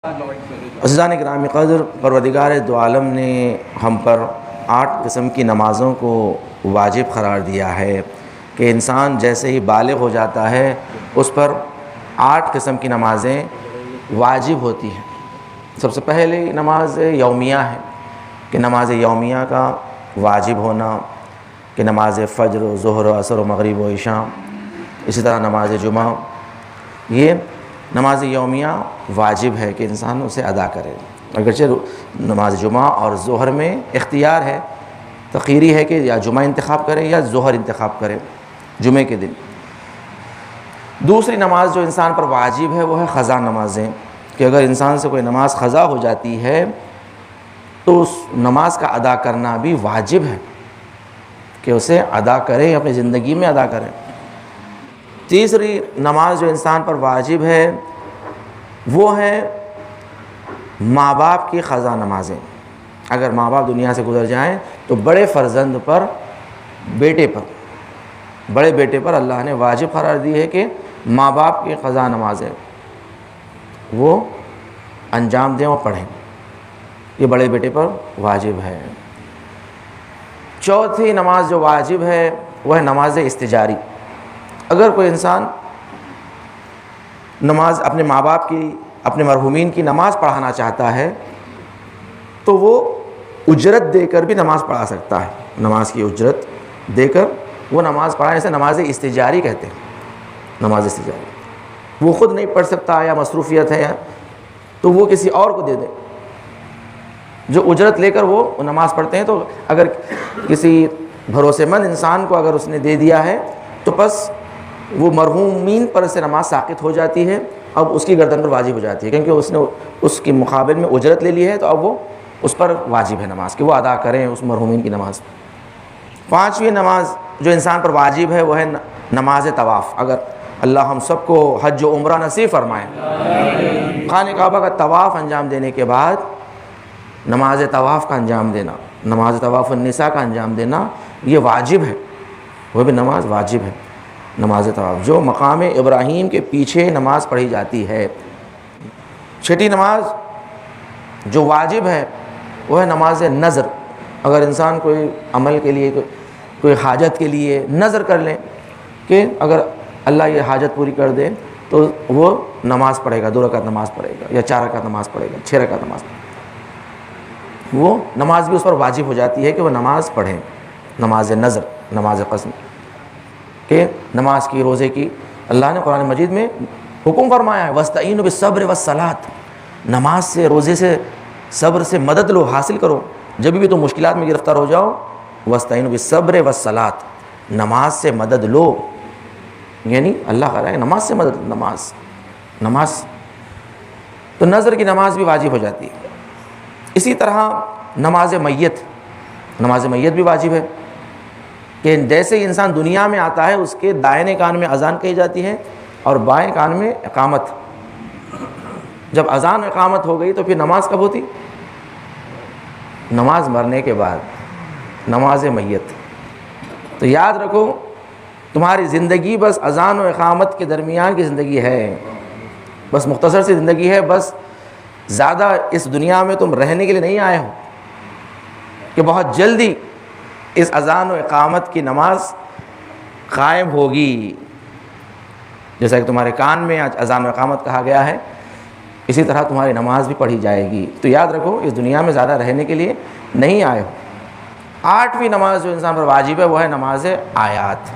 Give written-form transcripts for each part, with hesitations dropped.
عزیزان گرامی قدر، پروردگار دو عالم نے ہم پر 8 قسم کی نمازوں کو واجب قرار دیا ہے کہ انسان جیسے ہی بالغ ہو جاتا ہے اس پر 8 قسم کی نمازیں واجب ہوتی ہیں۔ سب سے پہلے نماز یومیہ ہے کہ نماز یومیہ کا واجب ہونا، کہ نماز فجر و ظہر و عصر و مغرب و عشاء، اسی طرح نماز جمعہ، یہ نماز یومیہ واجب ہے کہ انسان اسے ادا کرے۔ اگرچہ نماز جمعہ اور ظہر میں اختیار ہے، تخیری ہے کہ یا جمعہ انتخاب کرے یا ظہر انتخاب کرے جمعے کے دن۔ دوسری نماز جو انسان پر واجب ہے وہ ہے قضا نمازیں، کہ اگر انسان سے کوئی نماز قضا ہو جاتی ہے تو اس نماز کا ادا کرنا بھی واجب ہے کہ اسے ادا کرے، اپنی زندگی میں ادا کرے۔ تیسری نماز جو انسان پر واجب ہے وہ ہے ماں باپ کی قضا نمازیں۔ اگر ماں باپ دنیا سے گزر جائیں تو بڑے فرزند پر، بڑے بیٹے پر اللہ نے واجب قرار دی ہے کہ ماں باپ کی قضا نمازیں وہ انجام دیں اور پڑھیں، یہ بڑے بیٹے پر واجب ہے۔ چوتھی نماز جو واجب ہے وہ ہے نماز استجاری۔ اگر کوئی انسان نماز اپنے ماں باپ کی، اپنے مرحومین کی نماز پڑھانا چاہتا ہے تو وہ اجرت دے کر بھی نماز پڑھا سکتا ہے، نماز کی اجرت دے کر وہ نماز پڑھانے سے نماز استجاری کہتے ہیں۔ نماز استجاری وہ خود نہیں پڑھ سکتا یا مصروفیت ہے تو وہ کسی اور کو دے دے، جو اجرت لے کر وہ نماز پڑھتے ہیں۔ تو اگر کسی بھروسے مند انسان کو اگر اس نے دے دیا ہے تو بس وہ مرحومین پر سے نماز ساقط ہو جاتی ہے، اب اس کی گردن پر واجب ہو جاتی ہے، کیونکہ اس نے اس کے مقابل میں اجرت لے لی ہے، تو اب وہ اس پر واجب ہے نماز کہ وہ ادا کریں اس مرحومین کی نماز۔ پانچویں نماز جو انسان پر واجب ہے وہ ہے نماز طواف۔ اگر اللہ ہم سب کو حج و عمرہ نصیب فرمائے، خانہ کعبہ کا طواف انجام دینے کے بعد نماز طواف کا انجام دینا، نماز طواف النساء کا انجام دینا، یہ واجب ہے، وہ بھی نماز واجب ہے۔ نماز طواف جو مقام ابراہیم کے پیچھے نماز پڑھی جاتی ہے۔ چھٹی نماز جو واجب ہے وہ ہے نماز نذر۔ اگر انسان کوئی عمل کے لیے، کوئی حاجت کے لیے نذر کر لیں کہ اگر اللہ یہ حاجت پوری کر دے تو وہ نماز پڑھے گا، 2 رکعت نماز پڑھے گا یا 4 رکعت نماز پڑھے گا، 6 رکعت نماز پڑھے گا، وہ نماز بھی اس پر واجب ہو جاتی ہے کہ وہ نماز پڑھیں۔ نماز نذر، نماز قسم، کہ نماز کی، روزے کی اللہ نے قرآن مجید میں حکم فرمایا ہے وَاسْتَعِينُوا بِالصَّبْرِ وَالصَّلَاةِ، نماز سے، روزے سے، صبر سے مدد لو، حاصل کرو۔ جب بھی تم مشکلات میں گرفتار ہو جاؤ وَاسْتَعِينُوا بِالصَّبْرِ وَالصَّلَاةِ، نماز سے مدد لو، یعنی اللہ کہہ رہا ہے نماز سے مدد، نماز تو نذر کی نماز بھی واجب ہو جاتی ہے۔ اسی طرح نماز میت بھی واجب ہے کہ جیسے ہی انسان دنیا میں آتا ہے اس کے دائنے کان میں اذان کہی جاتی ہے اور بائیں کان میں اقامت۔ جب اذان اقامت ہو گئی تو پھر نماز کب ہوتی؟ نماز مرنے کے بعد، نماز میت۔ تو یاد رکھو تمہاری زندگی بس اذان و اقامت کے درمیان کی زندگی ہے، بس مختصر سی زندگی ہے، بس زیادہ اس دنیا میں تم رہنے کے لیے نہیں آئے ہو کہ بہت جلدی اس اذان و اقامت کی نماز قائم ہوگی۔ جیسا کہ تمہارے کان میں آج اذان و اقامت کہا گیا ہے، اسی طرح تمہاری نماز بھی پڑھی جائے گی۔ تو یاد رکھو اس دنیا میں زیادہ رہنے کے لیے نہیں آئے ہو۔ 8ویں نماز جو انسان پر واجب ہے وہ ہے نماز آیات،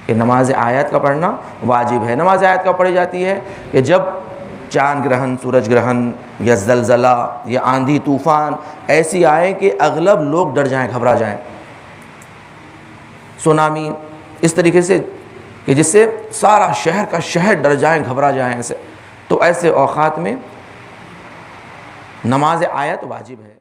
کہ نماز آیات کا پڑھنا واجب ہے۔ نماز آیات کا پڑھی جاتی ہے کہ جب چاند گرہن، سورج گرہن یا زلزلہ یا آندھی طوفان ایسی آئے کہ اغلب لوگ ڈر جائیں، گھبرا جائیں، سونامی اس طریقے سے کہ جس سے سارا شہر کا شہر ڈر جائیں، گھبرا جائیں، ایسے تو ایسے اوقات میں نماز آیت واجب ہے۔